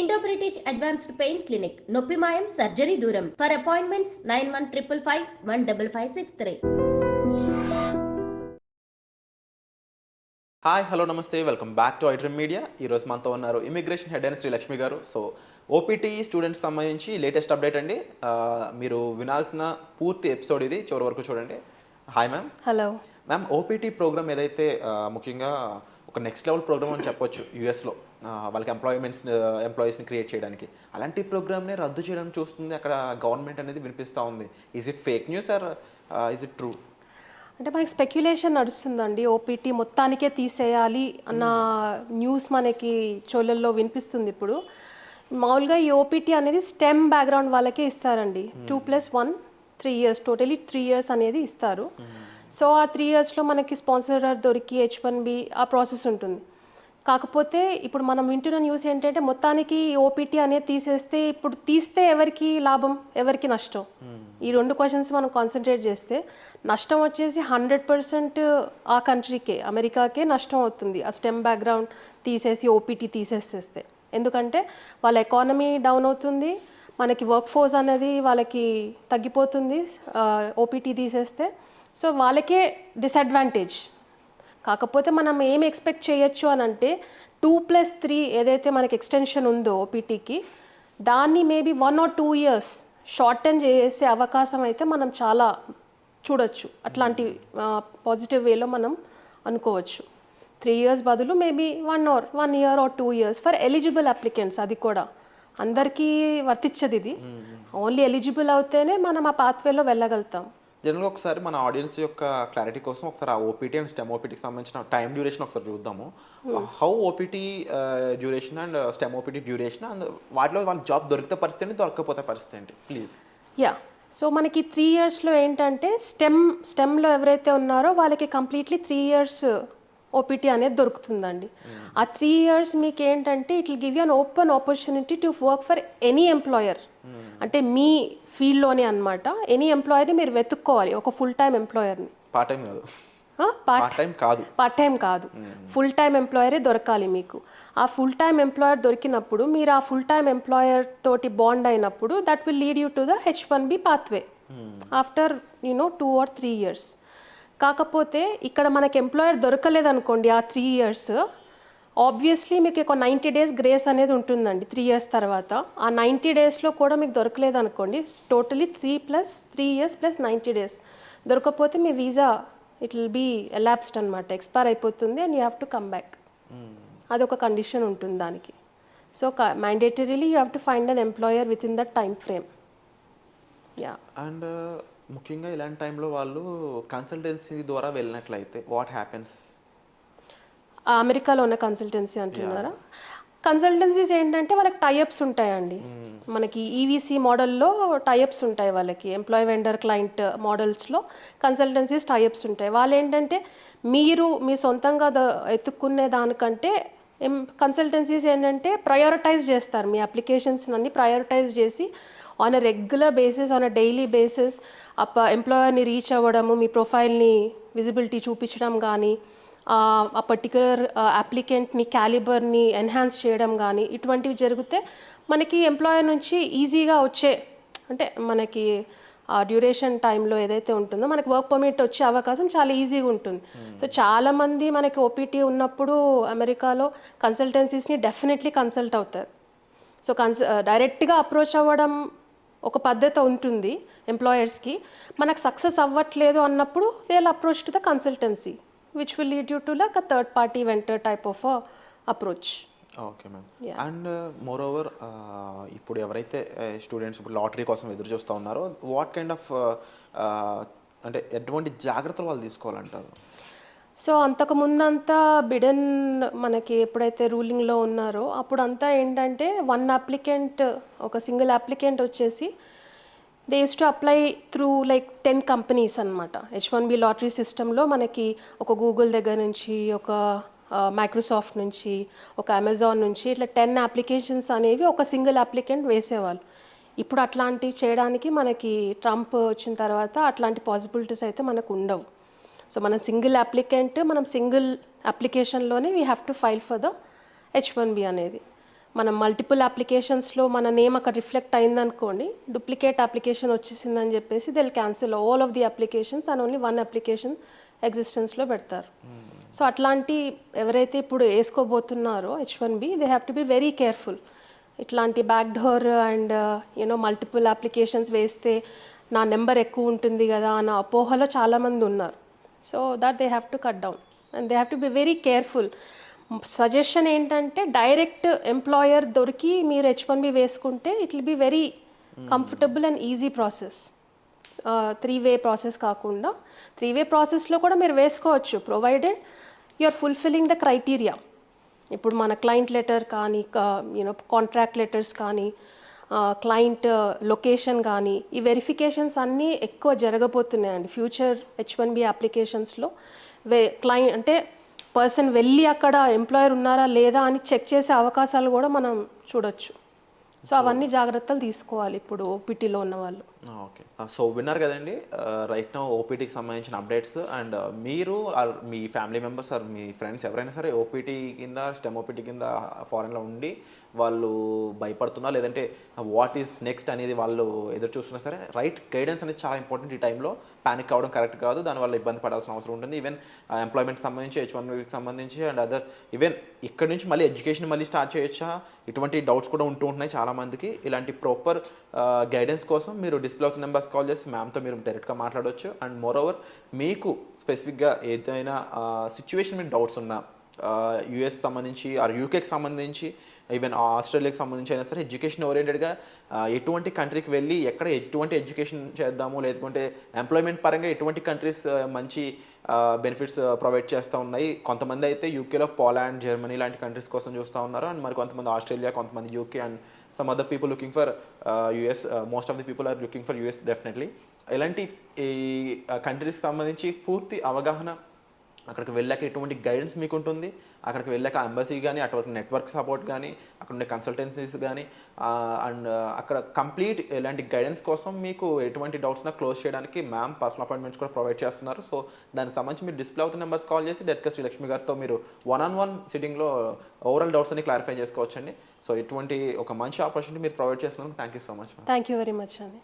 Indo British advanced pain clinic నొప్పి మాయం surgery దూరం ఫర్ అపాయింట్మెంట్స్ 9155515563. హాయ్ హలో నమస్తే welcome back to iDream media. ఈరోజు మనతో ఉన్నారు ఇమిగ్రేషన్ హెడ్ అయిన శ్రీ లక్ష్మి గారు. సో ఓపీటీ స్టూడెంట్స్ సంబంధించి లేటెస్ట్ అప్డేట్ అండి. మీరు వినాల్సిన పూర్తి ఎపిసోడ్ ఇది, చివరి వరకు చూడండి. Hi ma'am. Hello ma'am, OPT program ఏదైతే ముఖ్యంగా ఒక నెక్స్ట్ లెవెల్ ప్రోగ్రామ్ అని చెప్పొచ్చు యూఎస్లో, వాళ్ళకి ఎంప్లాయీస్ని క్రియేట్ చేయడానికి, అలాంటి ప్రోగ్రామ్ని రద్దు చేయడం చూస్తుంది అక్కడ గవర్నమెంట్ అనేది వినిపిస్తూ ఉంది. Is it fake news or is it true? అంటే మనకి స్పెక్యులేషన్ నడుస్తుందండి. ఓపీటీ మొత్తానికే తీసేయాలి అన్న న్యూస్ మనకి చోళ్ళల్లో వినిపిస్తుంది ఇప్పుడు. మామూలుగా ఈ ఓపీటీ అనేది స్టెమ్ బ్యాక్గ్రౌండ్ వాళ్ళకే ఇస్తారండి. 2+1 3 years, టోటలీ 3 years అనేది ఇస్తారు. సో ఆ 3 yearsలో మనకి స్పాన్సర్ దొరికి H1B ఆ ప్రాసెస్ ఉంటుంది. కాకపోతే ఇప్పుడు మనం వింటున్న న్యూస్ ఏంటంటే మొత్తానికి ఓపీటీ అనేది తీసేస్తే, ఇప్పుడు తీస్తే ఎవరికి లాభం, ఎవరికి నష్టం? ఈ రెండు క్వశ్చన్స్ మనం కాన్సన్ట్రేట్ చేస్తే నష్టం వచ్చేసి 100% ఆ కంట్రీకే, అమెరికాకే నష్టం అవుతుంది ఆ స్టెమ్ బ్యాక్గ్రౌండ్ తీసేసి ఓపీటీ తీసేసేస్తే. ఎందుకంటే వాళ్ళ ఎకానమీ డౌన్ అవుతుంది, మనకి వర్క్ ఫోర్స్ అనేది వాళ్ళకి తగ్గిపోతుంది ఓపీటీ తీసేస్తే. సో వాళ్ళకే డిసడ్వాంటేజ్. కాకపోతే మనం ఏం ఎక్స్పెక్ట్ చేయొచ్చు అని అంటే 2+3 ఏదైతే మనకి ఎక్స్టెన్షన్ ఉందో ఓపీటీకి, దాన్ని మేబీ 1 or 2 years షార్టన్ చేసే అవకాశం అయితే మనం చాలా చూడొచ్చు. అట్లాంటి పాజిటివ్ వేలో మనం అనుకోవచ్చు. 3 years బదులు maybe 1 year or 2 years for eligible applicants. అది కూడా అందరికీ వర్తించదు ఇది. ఓన్లీ ఎలిజిబుల్ అవుతేనే మనం ఆ పాత్వేలో వెళ్ళగలుగుతాం. జనరల్గా ఒకసారి మన ఆడియన్స్ యొక్క క్లారిటీ కోసం ఒకసారి ఆ ఓపీటీ అండ్ స్టెమ్ ఓపీటీకి సంబంధించిన టైం డ్యూరేషన్ ఒకసారి చూద్దాము. How OPT duration and stem OPT duration, and వాటిలో వాళ్ళ జాబ్ దొరికితే పరిస్థితి ఏంటి, దొరకకపోతే పరిస్థితి ఏంటి, ప్లీజ్? యా, సో మనకి 3 yearsలో ఏంటంటే స్టెమ్లో ఎవరైతే ఉన్నారో వాళ్ళకి కంప్లీట్లీ 3 years ఓపీటీ అనేది దొరుకుతుందండి. ఆ 3 years మీకు ఏంటంటే it will give you an open opportunity to work for any employer. అంటే మీ ఫీల్డ్లోనే అనమాట. ఎనీ ఎంప్లాయర్ని మీరు వెతుక్కోవాలి, ఒక ఫుల్ టైం ఎంప్లాయర్ని. పార్ట్ టైం కాదు, ఫుల్ టైం ఎంప్లాయరే దొరకాలి మీకు. ఆ ఫుల్ టైం ఎంప్లాయర్ దొరికినప్పుడు మీరు ఆ ఫుల్ టైం ఎంప్లాయర్ తోటి బాండ్ అయినప్పుడు that will lead you to the H1B pathway after 2 or 3 years. కాకపోతే ఇక్కడ మనకి ఎంప్లాయర్ దొరకలేదు అనుకోండి ఆ 3 years, ఆబ్వియస్లీ మీకు ఒక 90 days గ్రేస్ అనేది ఉంటుందండి 3 years తర్వాత. ఆ 90 daysలో కూడా మీకు దొరకలేదు అనుకోండి, టోటలీ 3 years + 90 days దొరకపోతే మీ visa it will be elapsed అనమాట, ఎక్స్పైర్ అయిపోతుంది and you have to come back. అదొక కండిషన్ ఉంటుంది దానికి. So mandatorily you have to find an employer within that time frame. Yeah, and ముఖ్యంగా ఇలాంటి టైంలో వాళ్ళు కన్సల్టెన్సీ ద్వారా వెళ్ళినట్లయితే వాట్ హ్యాపెన్స్? అమెరికాలో ఉన్న కన్సల్టెన్సీ అంటున్నారా? కన్సల్టెన్సీస్ ఏంటంటే వాళ్ళకి టైఅప్స్ ఉంటాయండి. మనకి ఈవీసీ మోడల్లో టైఅప్స్ ఉంటాయి వాళ్ళకి. ఎంప్లాయ్ వెండర్ క్లయింట్ మోడల్స్లో కన్సల్టెన్సీస్ టైఅప్స్ ఉంటాయి. వాళ్ళు ఏంటంటే మీరు మీ సొంతంగా ఎత్తుక్కునే దానికంటే కన్సల్టెన్సీస్ ఏంటంటే ప్రయారిటైజ్ చేస్తారు. మీ అప్లికేషన్స్ అన్ని ప్రయారిటైజ్ చేసి on a regular basis, on a daily basis ఎంప్లాయర్ని రీచ్ అవ్వడము, మీ ప్రొఫైల్ని విజిబిలిటీ చూపించడం కానీ, ఆ పర్టికులర్ అప్లికెంట్ని క్యాలిబర్ని ఎన్హాన్స్ చేయడం కానీ, ఇటువంటివి జరిగితే మనకి ఎంప్లాయర్ నుంచి ఈజీగా వచ్చే, అంటే మనకి ఆ డ్యూరేషన్ టైంలో ఏదైతే ఉంటుందో మనకి వర్క్ పర్మిట్ వచ్చే అవకాశం చాలా ఈజీగా ఉంటుంది. సో చాలామంది మనకి ఓపీటీ ఉన్నప్పుడు అమెరికాలో కన్సల్టెన్సీస్ని డెఫినెట్లీ కన్సల్ట్ అవుతారు. సో డైరెక్ట్గా అప్రోచ్ అవ్వడం ఒక పద్ధతి ఉంటుంది ఎంప్లాయర్స్కి. మనకు సక్సెస్ అవ్వట్లేదు అన్నప్పుడు they will approach to the consultancy which will lead you to like a third party vendor type of a approach. Okay ma'am. And more over ఇప్పుడు ఎవరైతే స్టూడెంట్స్ ఇప్పుడు లాటరీ కోసం ఎదురు చూస్తూ ఉన్నారో వాట్ కైండ్ ఆఫ్ అంటే ఎటువంటి జాగ్రత్తలు వాళ్ళు తీసుకోవాలంటారు? సో అంతకుముందంతా బిడెన్ మనకి ఎప్పుడైతే రూలింగ్లో ఉన్నారో అప్పుడు అంతా ఏంటంటే ఒక సింగిల్ అప్లికెంట్ వచ్చేసి they use to apply through like 10 companies అనమాట. H1B లాటరీ సిస్టంలో మనకి ఒక గూగుల్ దగ్గర నుంచి, ఒక మైక్రోసాఫ్ట్ నుంచి, ఒక అమెజాన్ నుంచి, ఇట్లా 10 అప్లికేషన్స్ అనేవి ఒక సింగిల్ అప్లికెంట్ వేసేవాళ్ళు. ఇప్పుడు అట్లాంటివి చేయడానికి మనకి ట్రంప్ వచ్చిన తర్వాత అట్లాంటి పాసిబిలిటీస్ అయితే మనకు ఉండవు. సో మనం సింగిల్ అప్లికెంట్, మనం సింగిల్ అప్లికేషన్లోనే we have to file for the H1B అనేది. మనం మల్టిపుల్ అప్లికేషన్స్లో మన నేమ్ అక్కడ రిఫ్లెక్ట్ అయిందనుకోండి, డూప్లికేట్ అప్లికేషన్ వచ్చేసిందని చెప్పేసి they will cancel all of the applications and only one application ఎగ్జిస్టెన్స్లో పెడతారు. సో అట్లాంటి ఎవరైతే ఇప్పుడు వేసుకోబోతున్నారో H1B, they have to be very careful. ఇట్లాంటి back door and multiple applications వేస్తే నా నెంబర్ ఎక్కువ ఉంటుంది కదా అన్న అపోహలో చాలామంది ఉన్నారు. So that they have to cut down and they have to be very careful. Suggestion ఏంటంటే డైరెక్ట్ ఎంప్లాయర్ దొరికి మీరు H1B వేసుకుంటే it will be very comfortable and easy process. 3-way process కాకుండా 3-way ప్రాసెస్లో కూడా మీరు వేసుకోవచ్చు, provided you are fulfilling the criteria. ఇప్పుడు మన క్లయింట్ లెటర్ కానీ కాంట్రాక్ట్ లెటర్స్ కానీ క్లయింట్ లొకేషన్ కానీ ఈ వెరిఫికేషన్స్ అన్నీ ఎక్కువ జరగబోతున్నాయండి ఫ్యూచర్ H1B అప్లికేషన్స్లో. క్లయింట్ అంటే పర్సన్ వెళ్ళి అక్కడ ఎంప్లాయర్ ఉన్నారా లేదా అని చెక్ చేసే అవకాశాలు కూడా మనం చూడొచ్చు. సో అవన్నీ జాగ్రత్తలు తీసుకోవాలి ఇప్పుడు ఓపీటీలో ఉన్న వాళ్ళు. ఓకే, సో విన్నారు కదండి రైట్ నౌ ఓపీటీకి సంబంధించిన అప్డేట్స్. అండ్ మీరు మీ ఫ్యామిలీ మెంబర్స్ ఆర్ మీ ఫ్రెండ్స్ ఎవరైనా సరే ఓపీటీ కింద స్టెమ్ ఓపీటీ కింద ఫారెన్లో ఉండి వాళ్ళు భయపడుతున్నా లేదంటే వాట్ ఈస్ నెక్స్ట్ అనేది వాళ్ళు ఎదురు చూస్తున్నా సరే రైట్ గైడెన్స్ అనేది చాలా ఇంపార్టెంట్. ఈ టైంలో ప్యానిక్ అవ్వడం కరెక్ట్ కాదు, దానివల్ల ఇబ్బంది పడాల్సిన అవసరం ఉంటుంది. ఈవెన్ ఎంప్లాయ్మెంట్కి సంబంధించి H1Bకి సంబంధించి అండ్ అదర్ ఈవెన్ ఇక్కడ నుంచి మళ్ళీ ఎడ్యుకేషన్ మళ్ళీ స్టార్ట్ చేయొచ్చా, ఇటువంటి డౌట్స్ కూడా ఉంటూ ఉంటున్నాయి చాలామందికి. ఇలాంటి ప్రాపర్ గైడెన్స్ కోసం మీరు డిస్ప్లే అవుతున్న నెంబర్స్ కాల్ చేసి మ్యామ్తో మీరు డైరెక్ట్గా మాట్లాడవచ్చు. అండ్ మోర్ ఓవర్ మీకు స్పెసిఫిక్గా ఏదైనా సిచ్యువేషన్ మీద డౌట్స్ ఉన్నా యూఎస్ సంబంధించి ఆర్ యూకేకి సంబంధించి ఈవెన్ ఆస్ట్రేలియాకి సంబంధించి అయినా సరే ఎడ్యుకేషన్ ఓరియంటెడ్గా ఎటువంటి కంట్రీకి వెళ్ళి ఎక్కడ ఎటువంటి ఎడ్యుకేషన్ చేద్దాము, లేకుంటే ఎంప్లాయ్మెంట్ పరంగా ఎటువంటి కంట్రీస్ మంచి బెనిఫిట్స్ ప్రొవైడ్ చేస్తూ ఉన్నాయి. కొంతమంది అయితే యూకేలో పోలాండ్, జర్మనీ లాంటి కంట్రీస్ కోసం చూస్తూ ఉన్నారు. అండ్ మరి కొంతమంది ఆస్ట్రేలియా, కొంతమంది UK and some other people looking for US. Most of the people are looking for US definitely. ఇలాంటి ఈ కంట్రీస్ సంబంధించి పూర్తి అవగాహన అక్కడికి వెళ్ళాక ఎటువంటి గైడెన్స్ మీకు ఉంటుంది, అక్కడికి వెళ్ళాక ఎంబసీ కానీ అటువంటి నెట్వర్క్ సపోర్ట్ కానీ అక్కడ ఉండే కన్సల్టెన్సీస్ కానీ అండ్ అక్కడ కంప్లీట్ ఇలాంటి గైడెన్స్ కోసం మీకు ఎటువంటి డౌట్స్నా క్లోజ్ చేయడానికి మ్యామ్ పర్సనల్ అపాయింట్మెంట్స్ కూడా ప్రొవైడ్ చేస్తున్నారు. సో దానికి సంబంధించి మీరు డిస్ప్లే అవుతున్న నెంబర్స్ కాల్ చేసి డైరెక్ట్గా శ్రీలక్ష్మి గారితో మీరు 1-on-1 సిట్టింగ్లో ఓవరాల్ డౌట్స్ అన్ని క్లారిఫై చేసుకోవచ్చండి. సో ఇటువంటి ఒక మంచి ఆపర్చునిటీ మీరు ప్రొవైడ్ చేస్తున్నందుకు thank you so much. Thank you very much అండి.